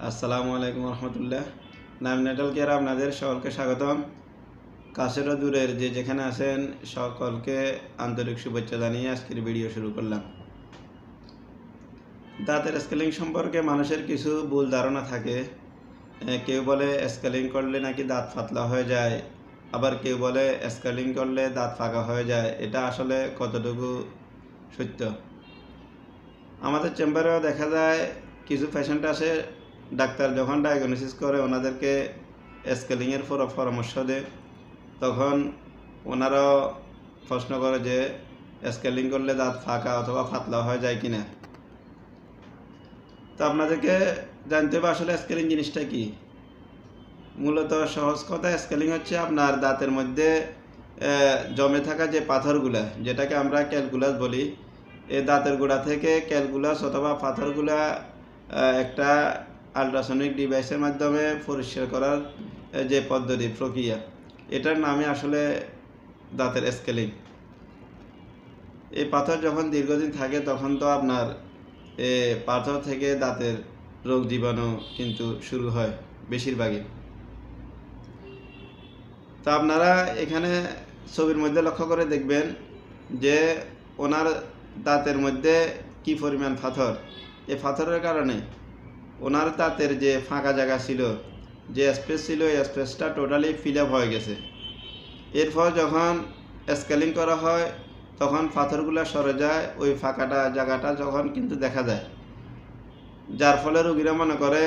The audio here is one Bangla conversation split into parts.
আসসালামু আলাইকুম রহমতুল্লাহ। নাম নেটাল কেয়ার আপনাদের সকলকে স্বাগতম। কাছের ও দূরের যে যেখানে আছেন সকলকে আন্তরিক শুভেচ্ছা জানিয়ে আজকের ভিডিও শুরু করলাম। দাঁতের স্কেলিং সম্পর্কে মানুষের কিছু ভুল ধারণা থাকে। কেউ বলে স্কেলিং করলে নাকি দাঁত পাতলা হয়ে যায়, আবার কেউ বলে স্কেলিং করলে দাঁত ফাঁকা হয়ে যায়। এটা আসলে কতটুকু সত্য? আমাদের চেম্বারেও দেখা যায় কিছু পেশেন্ট আসে, ডাক্তার যখন ডায়াগনোসিস করে ওনাদেরকে স্কেলিংয়ের পরামর্শ দেয়, তখন ওনারাও প্রশ্ন করে যে স্কেলিং করলে দাঁত ফাঁকা অথবা পাতলা হয়ে যায় কিনা। তো আপনাদেরকে জানতে হবে আসলে স্কেলিং জিনিসটা কি। মূলত সহজ কথা, স্কেলিং হচ্ছে আপনার দাঁতের মধ্যে জমে থাকা যে পাথরগুলা, যেটাকে আমরা ক্যালকুলাস বলি, এই দাঁতের গোড়া থেকে ক্যালকুলাস অথবা পাথরগুলা একটা আল্ট্রাসনিক ডিভাইসের মাধ্যমে পরিষ্কার করার যে পদ্ধতি প্রক্রিয়া, এটার নামে আসলে দাঁতের স্কেলিং। এই পাথর যখন দীর্ঘদিন থাকে তখন তো আপনার পাথর থেকে দাঁতের রোগ জীবাণু কিন্তু শুরু হয় বেশিরভাগই। তো আপনারা এখানে ছবির মধ্যে লক্ষ্য করে দেখবেন যে ওনার দাঁতের মধ্যে কি পরিমাণ পাথর। এই পাথরের কারণে ওনার দাঁতের যে ফাঁকা জায়গা ছিল, যে স্পেস ছিল, এই স্পেসটা টোটালি ফিল আপ হয়ে গেছে। এরপর যখন স্কেলিং করা হয় তখন পাথরগুলো সরে যায়, ওই ফাঁকাটা জায়গাটা যখন কিন্তু দেখা যায়, যার ফলে রোগীরা মনে করে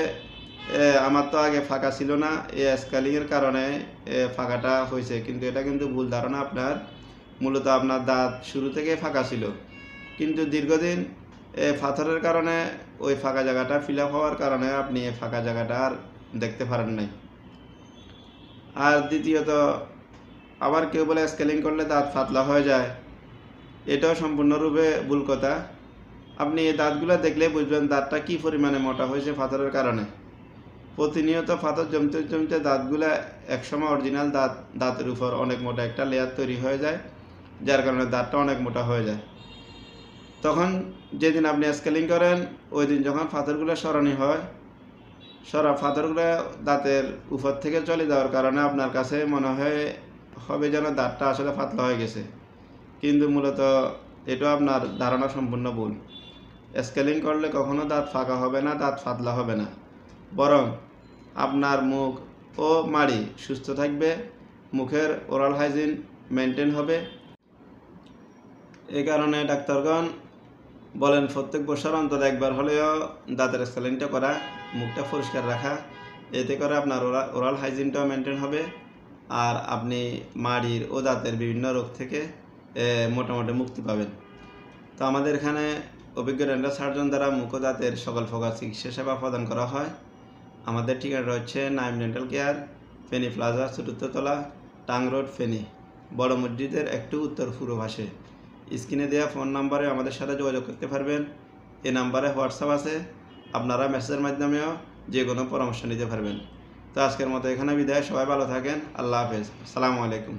আমার তো আগে ফাঁকা ছিল না, এই স্কেলিংয়ের কারণে ফাঁকাটা হয়েছে। কিন্তু এটা কিন্তু ভুল ধারণা আপনার। মূলত আপনার দাঁত শুরু থেকে ফাঁকা ছিল, কিন্তু দীর্ঘদিন পাথরের কারণে ওই ফাঁকা জায়গাটা ফিল আপ হওয়ার কারণে আপনি এই ফাঁকা জায়গাটা আর দেখতে পারেন নাই। আর দ্বিতীয়ত, আবার কেউ বলে স্কেলিং করলে দাঁত পাতলা হয়ে যায়, এটাও সম্পূর্ণরূপে ভুল কথা। আপনি এই দাঁতগুলো দেখলে বুঝবেন দাঁতটা কী পরিমাণে মোটা হয়েছে পাথরের কারণে। প্রতিনিয়ত পাথর জমতে জমতে দাঁতগুলো একসময় অরিজিনাল দাঁতের উপর অনেক মোটা একটা লেয়ার তৈরি হয়ে যায়, যার কারণে দাঁতটা অনেক মোটা হয়ে যায়। তখন যেদিন আপনি স্কেলিং করেন ওই দিন যখন পাথরগুলো সরানি হয়, পাথরগুলো দাঁতের উপর থেকে চলে যাওয়ার কারণে আপনার কাছে মনে হবে যেন দাঁতটা আসলে পাতলা হয়ে গেছে, কিন্তু মূলত এটা আপনার ধারণা সম্পূর্ণ ভুল। স্কেলিং করলে কখনো দাঁত ফাঁকা হবে না, দাঁত পাতলা হবে না, বরং আপনার মুখ ও মাড়ি সুস্থ থাকবে, মুখের ওরাল হাইজিন মেনটেন হবে। এই কারণে ডাক্তারগণ বলেন প্রত্যেক বছর অন্তত একবার হলেও দাঁতের স্কেলিংটা করা, মুখটা পরিষ্কার রাখা। এতে করে আপনার ওরাল হাইজিনটাও মেনটেন হবে, আর আপনি মাড়ির ও দাঁতের বিভিন্ন রোগ থেকে মোটামুটি মুক্তি পাবেন। তো আমাদের এখানে অভিজ্ঞ ডেন্টাল সার্জন দ্বারা মুখ ও দাঁতের সকল প্রকার চিকিৎসা সেবা প্রদান করা হয়। আমাদের ঠিকানা হচ্ছে Naim dental care, Feni plaza, চতুর্থ তলা, টাং রোড, ফেনী, বড় মসজিদের একটু উত্তর পূর্ব পাশে। স্ক্রিনে দেওয়া ফোন নাম্বারে আমাদের সাথে যোগাযোগ করতে পারবেন। এই নাম্বারে হোয়াটসঅ্যাপ আছে, আপনারা মেসেজের মাধ্যমেও যে কোনো পরামর্শ নিতে পারবেন। তো আজকের মতো এখানে বিদায়, সবাই ভালো থাকেন, আল্লাহ হাফেজ, আসসালামু আলাইকুম।